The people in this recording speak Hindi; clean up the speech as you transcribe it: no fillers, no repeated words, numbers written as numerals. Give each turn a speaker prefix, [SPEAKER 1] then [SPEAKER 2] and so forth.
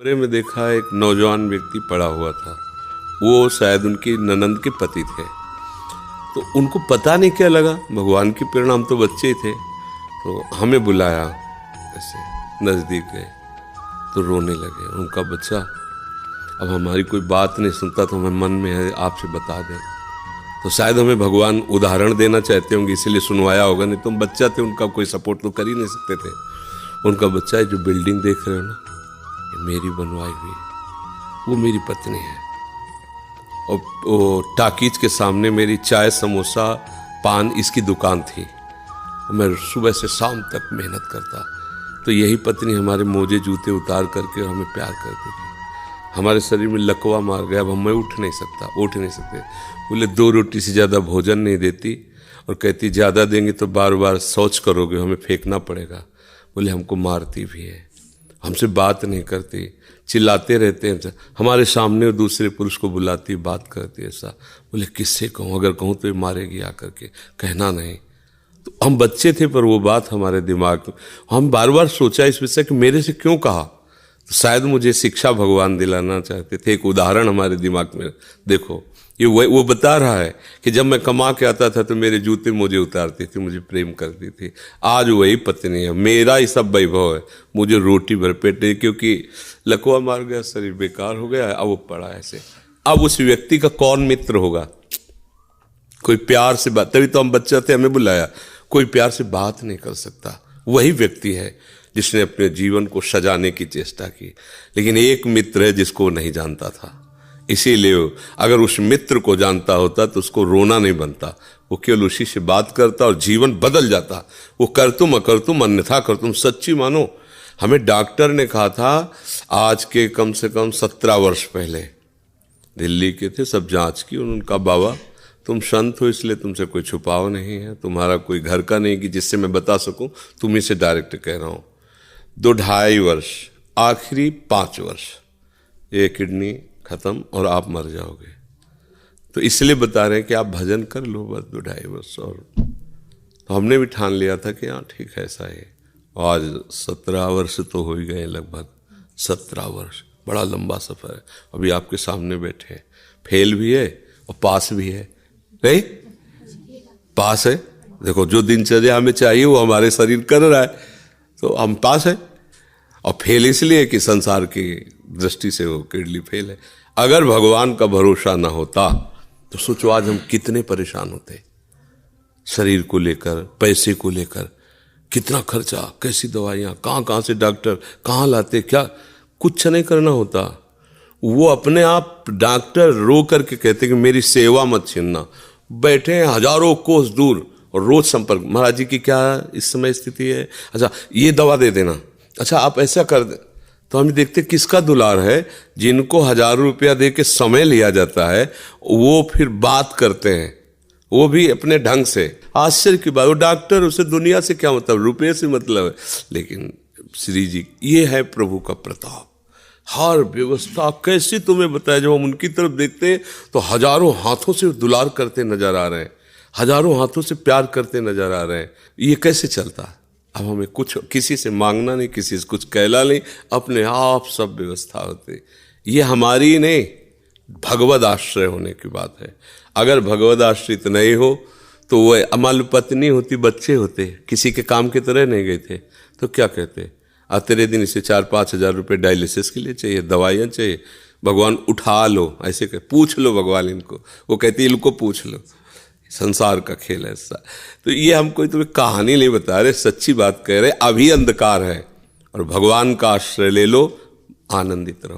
[SPEAKER 1] कमरे में देखा एक नौजवान व्यक्ति पड़ा हुआ था। वो शायद उनकी ननंद के पति थे। तो उनको पता नहीं क्या लगा, भगवान की प्रेरणा, हम तो बच्चे ही थे, तो हमें बुलाया, ऐसे नज़दीक गए तो रोने लगे। उनका बच्चा अब हमारी कोई बात नहीं सुनता, तो हमें मन में है आपसे बता दें। तो शायद हमें भगवान उदाहरण देना चाहते होंगे, इसीलिए सुनवाया होगा, नहीं तो हम बच्चा थे, उनका कोई सपोर्ट तो कर ही नहीं सकते थे। उनका बच्चा है, जो बिल्डिंग देख रहे हो ना, ये मेरी बनवाई हुई, वो मेरी पत्नी है। और वो टाकीज के सामने मेरी चाय, समोसा, पान इसकी दुकान थी। मैं सुबह से शाम तक मेहनत करता, तो यही पत्नी हमारे मोजे जूते उतार करके हमें प्यार करती थी। हमारे शरीर में लकवा मार गया, अब मैं उठ नहीं सकते। बोले 2 रोटी से ज़्यादा भोजन नहीं देती, और कहती ज़्यादा देंगे तो बार बार शौच करोगे, हमें फेंकना पड़ेगा। बोले हमको मारती भी है, हमसे बात नहीं करती, चिल्लाते रहते हैं, हमारे सामने दूसरे पुरुष को बुलाती, बात करती ऐसा। बोले किससे कहूँ, अगर कहूँ तो ये मारेगी आकर के, कहना नहीं। तो हम बच्चे थे, पर वो बात हमारे दिमाग में, हम बार बार सोचा इस विषय कि मेरे से क्यों कहा। तो शायद मुझे शिक्षा भगवान दिलाना चाहते थे, एक उदाहरण हमारे दिमाग में। देखो ये वो बता रहा है कि जब मैं कमा के आता था तो मेरे जूते मुझे उतारती थी, मुझे प्रेम करती थी। आज वही पत्नी है, मेरा ही सब वैभव है, मुझे रोटी भर पेट नहीं, क्योंकि लकवा मार गया, शरीर बेकार हो गया, अब वो पड़ा ऐसे। अब उस व्यक्ति का कौन मित्र होगा? कोई प्यार से बात, तभी तो हम बच्चे थे, हमें बुलाया, कोई प्यार से बात नहीं कर सकता। वही व्यक्ति है जिसने अपने जीवन को सजाने की चेष्टा की। लेकिन एक मित्र है जिसको वो नहीं जानता था, इसीलिए अगर उस मित्र को जानता होता तो उसको रोना नहीं बनता, वो केवल उसी से बात करता और जीवन बदल जाता। वो कर तुम अकर तुम अन्यथा कर तुम, सच्ची मानो। हमें डॉक्टर ने कहा था, आज के कम से कम 17 वर्ष पहले, दिल्ली के थे, सब जांच की, उनका बाबा तुम संत हो इसलिए तुमसे कोई छुपाव नहीं है, तुम्हारा कोई घर का नहीं कि जिससे मैं बता सकूं, तुम्ही से डायरेक्ट कह रहा हूं। 2-2.5 वर्ष, आखिरी 5 वर्ष, ये किडनी खत्म और आप मर जाओगे। तो इसलिए बता रहे हैं कि आप भजन कर लो बस 2-2.5 वर्ष। और तो हमने भी ठान लिया था कि हाँ ठीक है, ऐसा है। आज 17 वर्ष तो हो ही गए, लगभग 17 वर्ष, बड़ा लंबा सफर है। अभी आपके सामने बैठे हैं, फेल भी है और पास भी है। नहीं पास है, देखो जो दिनचर्या हमें चाहिए वो हमारे शरीर कर रहा है, तो हम पास है। और फेल इसलिए कि संसार की दृष्टि से वो किडनी फेल है। अगर भगवान का भरोसा ना होता तो सोचो आज हम कितने परेशान होते, शरीर को लेकर, पैसे को लेकर, कितना खर्चा, कैसी दवाइयाँ, कहाँ से डॉक्टर कहाँ लाते, क्या कुछ नहीं करना होता। वो अपने आप डॉक्टर रो करके कहते कि मेरी सेवा मत छीनना। बैठे हैं हजारों कोस दूर और रोज संपर्क, महाराज जी की क्या इस समय स्थिति है, अच्छा ये दवा दे देना, अच्छा आप ऐसा कर दे। तो हम देखते किसका दुलार है, जिनको 1000 रुपया दे के समय लिया जाता है, वो फिर बात करते हैं, वो भी अपने ढंग से। आश्चर्य की बात, वो डॉक्टर, उसे दुनिया से क्या मतलब, रुपये से मतलब है। लेकिन श्री जी, ये है प्रभु का प्रताप। हर व्यवस्था कैसी तुम्हें बताया, जब हम उनकी तरफ देखते हैं तो हजारों हाथों से दुलार करते नजर आ रहे हैं, हजारों हाथों से प्यार करते नजर आ रहे हैं। ये कैसे चलता? अब हमें कुछ किसी से मांगना नहीं, किसी से कुछ कहला नहीं, अपने आप सब व्यवस्था होती। ये हमारी नहीं, भगवद आश्रय होने की बात है। अगर भगवद आश्रित नहीं हो तो वो अमल पत्नी होती, बच्चे होते, किसी के काम की तरह नहीं गए थे, तो क्या कहते, तेरे दिन इसे 4-5 हजार रुपये डायलिसिस के लिए चाहिए, दवाइयाँ चाहिए, भगवान उठा लो, ऐसे कह, पूछ लो भगवान इनको, वो कहती है इनको पूछ लो। संसार का खेल है ऐसा। तो ये हम कोई तुम्हें कहानी नहीं बता रहे, सच्ची बात कह रहे। अभी अंधकार है और भगवान का आश्रय ले लो, आनंदित रहो।